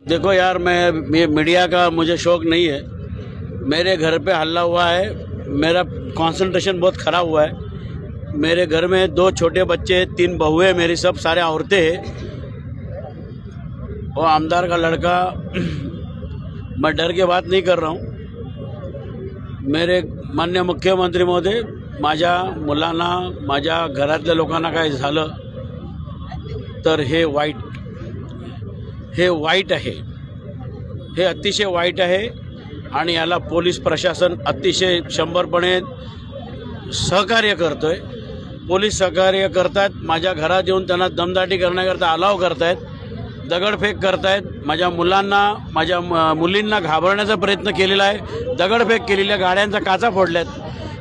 देखो यार, मैं मीडिया का मुझे शौक नहीं है। मेरे घर पे हल्ला हुआ है, मेरा कंसंट्रेशन बहुत ख़राब हुआ है। मेरे घर में 2 छोटे बच्चे, 3 बहुएं, मेरी सब सारे औरतें हैं। वो आमदार का लड़का मैं डर के बात नहीं कर रहा हूँ। मेरे माननीय मुख्यमंत्री महोदय, माझ्या मुलांना, माझ्या घरातल्या लोकांना काय झालं तर हे वाईट आहे, हे अतिशय वाईट आहे आणि याला पोलीस प्रशासन अतिशय 100% सहकार्य करतोय। पोलीस सहकार्य करतात, माझ्या घरात येऊन त्यांना दमदाटी करण्याकरता अलाव करतायत, दगडफेक करतायत, माझ्या मुलांना, माझ्या मुलींना घाबरण्याचा प्रयत्न केलेला आहे, दगडफेक केलेल्या गाड्यांचा काचा फोडल्यात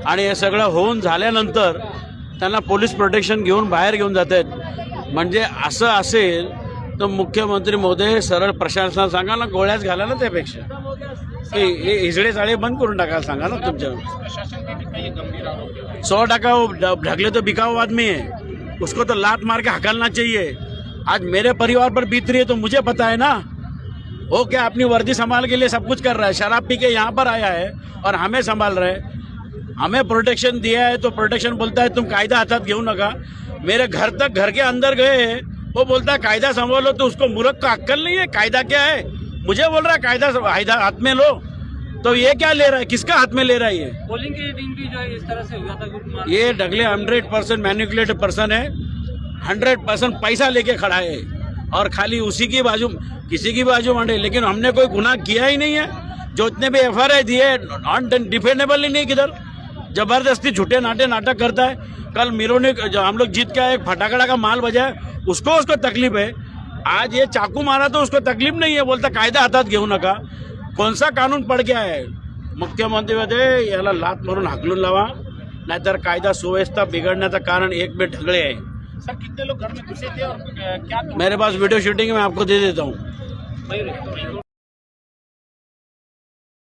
आणि हे सगळं होऊन झाल्यानंतर त्यांना पोलीस प्रोटेक्शन घेऊन बाहेर घेऊन जात आहेत। म्हणजे असं असेल तर मुख्यमंत्री महोदय सरळ प्रशासनाला सांगा ना, गोळ्याच घाला ना, त्यापेक्षा हे हिजडे साळे बंद करून टाकायला सांगा ना। तुमच्या 100% ढकले तो बिकाऊ आदमी है, उसको तो लात मार के हकलना चाहिए। आज मेरे परिवार पर बीत रही है तो मुझे पता है ना। वो क्या अपनी वर्दी संभाल के लिए सब कुछ कर रहा है, शराब पी के यहाँ पर आया है और हमें संभाल रहे हैं। हमें प्रोटेक्शन दिया है तो प्रोटेक्शन बोलता है तुम कायदा हाथात घेऊ नका। मेरे घर तक, घर के अंदर गए, वो बोलता है कायदा संभालो, तो उसको मूर्ख का अक्कल नहीं है। कायदा क्या है, मुझे बोल रहा है कायदा हाथ में लो, तो ये क्या ले रहा है, किसका हाथ में ले रहा है? ये पोलिंग के दिन भी जो है इस तरह से हुआ था। ये ढगले 100% मैनिपुलेटेड पर्सन है, 100% पैसा लेके खड़ा है और खाली उसी की बाजू, किसी की बाजू मांडे। लेकिन हमने कोई गुनाह किया ही नहीं है। जो इतने भी FIR दिए नॉन डिफेंडेबल ही नहीं, किधर जबरदस्ती झूठे नाटक करता है। कल मिरोनिक जो हम लोग जीत के आए, फटाकड़ा का माल बजाया, उसको तकलीफ है। आज ये चाकू मारा तो उसको तकलीफ नहीं है, बोलता कायदा हातात घेऊ नका। कौन सा कानून पड़ गया है? मुख्यमंत्री मध्ये याला लात मारून हाकलून लावा, नाहीतर कायदा सुव्यवस्था बिगड़ण्याचं कारण एक में ढगले है। सर, कितने लोग घर में घुसे थे और क्या? मेरे पास वीडियो शूटिंग मैं आपको दे देता हूँ।